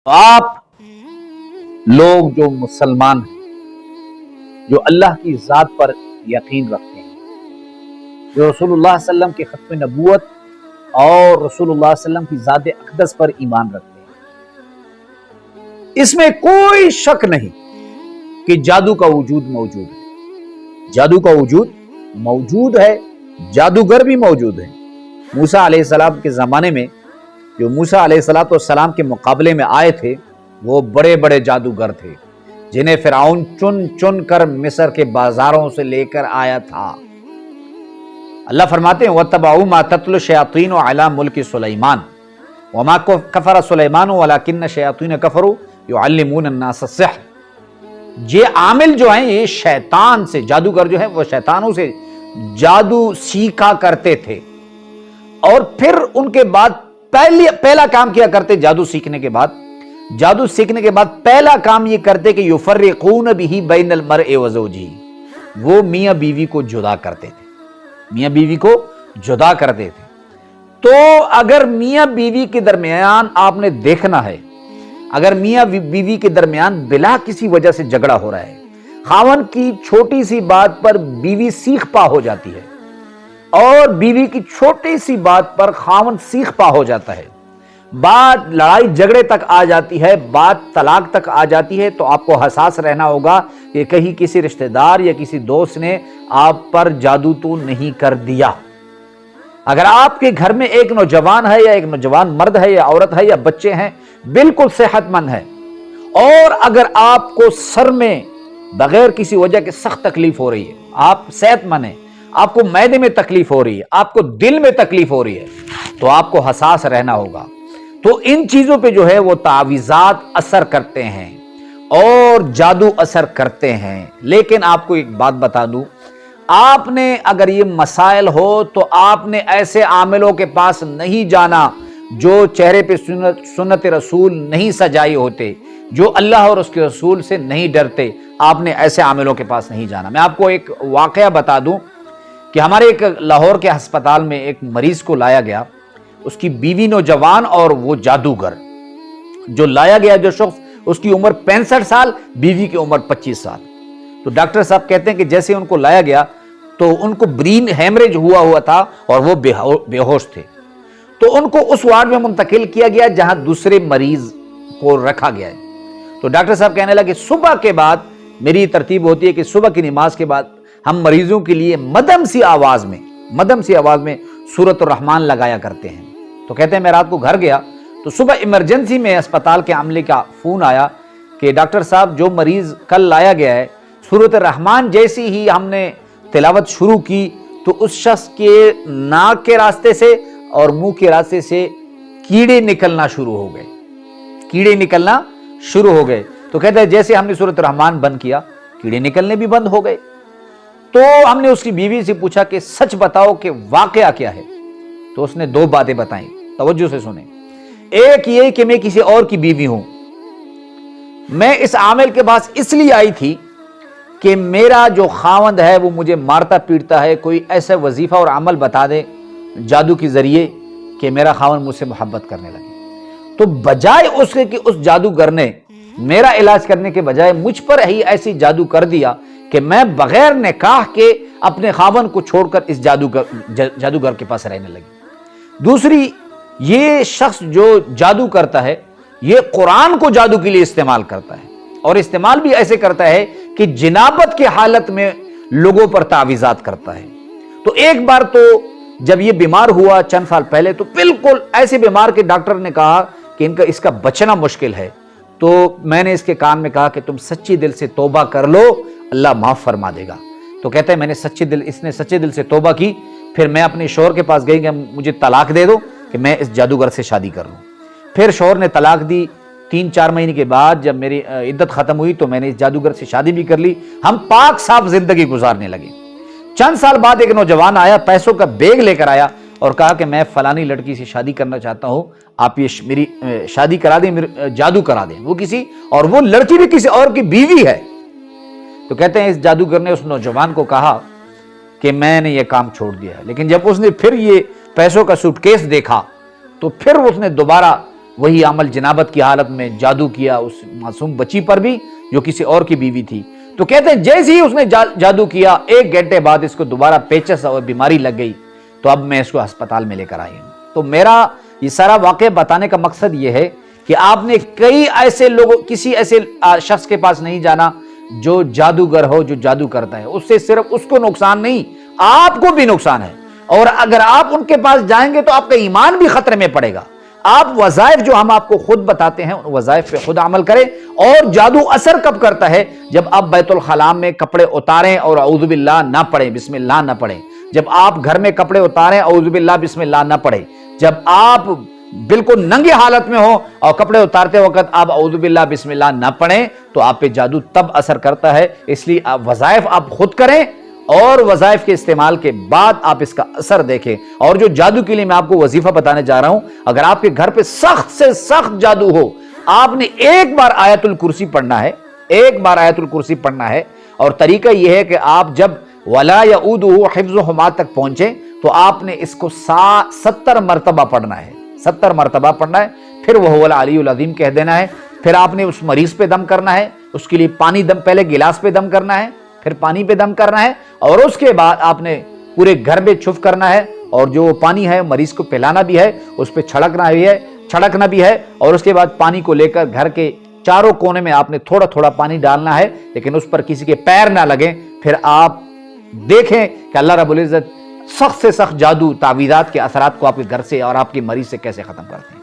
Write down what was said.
آپ لوگ جو مسلمان ہیں، جو اللہ کی ذات پر یقین رکھتے ہیں، جو رسول اللہ صلی اللہ علیہ وسلم کے ختم نبوت اور رسول اللہ صلی اللہ علیہ وسلم کی ذات اقدس پر ایمان رکھتے ہیں، اس میں کوئی شک نہیں کہ جادو کا وجود موجود ہے۔ جادو کا وجود موجود ہے، جادوگر بھی موجود ہے۔ موسیٰ علیہ السلام کے زمانے میں جو موسیٰ علیہ السلام کے مقابلے میں آئے تھے، وہ بڑے بڑے جادوگر تھے جنہیں فرعون چن چن کر مصر کے بازاروں سے لے کر آیا تھا۔ اللہ فرماتے ہیں وَاتَّبَعُوا مَا تَتْلُو الشَّيَاطِينُ عَلَى مُلْكِ سُلَيْمَانَ وَمَا كَفَرَ سُلَيْمَانُ وَلَكِنَّ الشَّيَاطِينَ كَفَرُوا يُعَلِّمُونَ النَّاسَ السِّحْرَ۔ یہ عامل جو ہیں، یہ شیطان سے، جادوگر جو ہیں وہ شیطانوں سے جادو سیکھا کرتے تھے، اور پھر ان کے بعد پہلا کام کیا کرتے جادو سیکھنے کے بعد پہلا کام یہ کرتے کہ یفرقون بہ بین المرء وزوجہ، وہ میاں بیوی کو جدا کرتے تھے۔ تو اگر میاں بیوی کے درمیان آپ نے دیکھنا ہے، اگر میاں بیوی کے درمیان بلا کسی وجہ سے جھگڑا ہو رہا ہے، خاوند کی چھوٹی سی بات پر بیوی سیخ پا ہو جاتی ہے اور بیوی کی چھوٹی سی بات پر خاوند سیخ پا ہو جاتا ہے، بات لڑائی جھگڑے تک آ جاتی ہے، بات طلاق تک آ جاتی ہے، تو آپ کو حساس رہنا ہوگا کہ کہیں کسی رشتہ دار یا کسی دوست نے آپ پر جادو تو نہیں کر دیا۔ اگر آپ کے گھر میں ایک نوجوان ہے، یا ایک نوجوان مرد ہے، یا عورت ہے، یا بچے ہیں، بالکل صحت مند ہے، اور اگر آپ کو سر میں بغیر کسی وجہ کے سخت تکلیف ہو رہی ہے، آپ صحت مند ہیں، آپ کو معدے میں تکلیف ہو رہی ہے، آپ کو دل میں تکلیف ہو رہی ہے، تو آپ کو حساس رہنا ہوگا۔ تو ان چیزوں پہ جو ہے وہ تعویذات اثر کرتے ہیں اور جادو اثر کرتے ہیں۔ لیکن آپ کو ایک بات بتا دوں، آپ نے اگر یہ مسائل ہو تو آپ نے ایسے عاملوں کے پاس نہیں جانا جو چہرے پہ سنت رسول نہیں سجائے ہوتے، جو اللہ اور اس کے رسول سے نہیں ڈرتے، آپ نے ایسے عاملوں کے پاس نہیں جانا۔ میں آپ کو ایک واقعہ بتا دوں کہ ہمارے ایک لاہور کے ہسپتال میں ایک مریض کو لایا گیا، اس کی بیوی نوجوان اور وہ جادوگر۔ جو لایا گیا جو شخص، اس کی عمر 65 سال، بیوی کی عمر 25 سال۔ تو ڈاکٹر صاحب کہتے ہیں کہ جیسے ان کو لایا گیا تو ان کو برین ہیمریج ہوا تھا اور وہ بے ہوش تھے، تو ان کو اس وارڈ میں منتقل کیا گیا جہاں دوسرے مریض کو رکھا گیا ہے۔ تو ڈاکٹر صاحب کہنے لگے صبح کے بعد میری ترتیب ہوتی ہے کہ صبح کی نماز کے بعد ہم مریضوں کے لیے مدھم سی آواز میں سورۃ الرحمن لگایا کرتے ہیں۔ تو کہتے ہیں میں رات کو گھر گیا تو صبح ایمرجنسی میں اسپتال کے عملے کا فون آیا کہ ڈاکٹر صاحب جو مریض کل لایا گیا ہے، سورۃ الرحمن جیسی ہی ہم نے تلاوت شروع کی تو اس شخص کے ناک کے راستے سے اور منہ کے راستے سے کیڑے نکلنا شروع ہو گئے۔ تو کہتے ہیں جیسے ہم نے سورۃ الرحمن بند کیا، کیڑے نکلنے بھی بند ہو گئے۔ تو ہم نے اس کی بیوی سے پوچھا کہ سچ بتاؤ کہ واقعہ کیا ہے؟ تو اس نے 2 باتیں بتائیں، توجہ سے سنیں۔ ایک یہ کہ میں کسی اور کی بیوی ہوں، میں اس عامل کے پاس اس لیے آئی تھی کہ میرا جو خاوند ہے وہ مجھے مارتا پیٹتا ہے، کوئی ایسا وظیفہ اور عمل بتا دے جادو کے ذریعے کہ میرا خاوند مجھ سے محبت کرنے لگے۔ تو بجائے اس کے کہ اس جادوگر نے میرا علاج کرنے کے بجائے مجھ پر ہی ایسی جادو کر دیا کہ میں بغیر نکاح کے اپنے خاوند کو چھوڑ کر اس جادوگر کے پاس رہنے لگی۔ دوسری، یہ شخص جو جادو کرتا ہے یہ قرآن کو جادو کے لیے استعمال کرتا ہے، اور استعمال بھی ایسے کرتا ہے کہ جنابت کی حالت میں لوگوں پر تعویذات کرتا ہے۔ تو ایک بار تو جب یہ بیمار ہوا چند سال پہلے، تو بالکل ایسے بیمار کے ڈاکٹر نے کہا کہ اس کا بچنا مشکل ہے۔ تو میں نے اس کے کان میں کہا کہ تم سچی دل سے توبہ کر لو، اللہ معاف فرما دے گا۔ تو کہتے ہیں اس نے سچے دل سے توبہ کی، پھر میں اپنے شوہر کے پاس گئی کہ مجھے طلاق دے دو کہ میں اس جادوگر سے شادی کر لوں۔ پھر شوہر نے طلاق دی۔ 3-4 مہینے کے بعد جب میری عدت ختم ہوئی تو میں نے اس جادوگر سے شادی بھی کر لی، ہم پاک صاف زندگی گزارنے لگے۔ چند سال بعد ایک نوجوان آیا، پیسوں کا بیگ لے کر آیا اور کہا کہ میں فلانی لڑکی سے شادی کرنا چاہتا ہوں، آپ یہ میری شادی کرا دیں، جادو کرا دیں۔ وہ لڑکی بھی کسی اور کی بیوی ہے۔ تو کہتے ہیں اس جادوگر نے اس نوجوان کو کہا کہ میں نے یہ کام چھوڑ دیا ہے، لیکن جب اس نے پھر یہ پیسوں کا سوٹ کیس دیکھا تو پھر اس نے دوبارہ وہی عمل جنابت کی حالت میں جادو کیا اس معصوم بچی پر بھی جو کسی اور کی بیوی تھی. تو کہتے ہیں جیسے ہی اس نے جادو کیا 1 گھنٹے بعد اس کو دوبارہ پیچس اور بیماری لگ گئی. تو اب میں اس کو ہسپتال میں لے کر آئی ہوں. تو میرا یہ سارا واقعہ بتانے کا مقصد یہ ہے کہ آپ نے کئی ایسے لوگوں کسی ایسے شخص کے پاس نہیں جانا جو جادوگر ہو, جو جادو کرتا ہے. اس سے صرف اس کو نقصان نہیں, آپ کو بھی نقصان ہے. اور اگر آپ ان کے پاس جائیں گے تو آپ کا ایمان بھی خطرے میں پڑے گا. آپ وظائف جو ہم آپ کو خود بتاتے ہیں ان وظائف پہ خود عمل کریں. اور جادو اثر کب کرتا ہے؟ جب آپ بیت الخلاء میں کپڑے اتاریں اور اعوذ باللہ نہ پڑھیں, بسم اللہ نہ پڑھیں. جب آپ گھر میں کپڑے اتاریں اعوذ باللہ بسم اللہ نہ پڑھیں. جب آپ بالکل ننگے حالت میں ہو اور کپڑے اتارتے وقت آپ اعوذ باللہ بسم اللہ نہ پڑھیں تو آپ پہ جادو تب اثر کرتا ہے. اس لیے آپ وظائف آپ خود کریں اور وظائف کے استعمال کے بعد آپ اس کا اثر دیکھیں. اور جو جادو کے لیے میں آپ کو وظیفہ بتانے جا رہا ہوں, اگر آپ کے گھر پہ سخت سے سخت جادو ہو, آپ نے ایک بار آیت الکرسی پڑھنا ہے, ایک بار آیت الکرسی پڑھنا ہے. اور طریقہ یہ ہے کہ آپ جب وَلَا يَعُودُهُ حِفْظُهُمَا تک پہنچیں تو آپ نے اس کو 70 مرتبہ پڑھنا ہے, 70 مرتبہ پڑھنا ہے. پھر وَهُوَ الْعَلِيُّ الْعَظِيمُ کہہ دینا ہے. پھر آپ نے اس مریض پہ دم کرنا ہے, اس کے لیے پانی دم, پہلے گلاس پہ دم کرنا ہے, پھر پانی پہ دم کرنا ہے, اور اس کے بعد آپ نے پورے گھر میں چھف کرنا ہے. اور جو پانی ہے مریض کو پلانا بھی ہے, اس پہ چھڑکنا بھی ہے. اور اس کے بعد پانی کو لے کر گھر کے چاروں کونے میں آپ نے تھوڑا تھوڑا پانی ڈالنا ہے, لیکن اس پر کسی کے پیر نہ لگیں. پھر آپ دیکھیں کہ اللہ رب العزت سخت سے سخت جادو تعویذات کے اثرات کو آپ کے گھر سے اور آپ کے مریض سے کیسے ختم کرتے ہیں.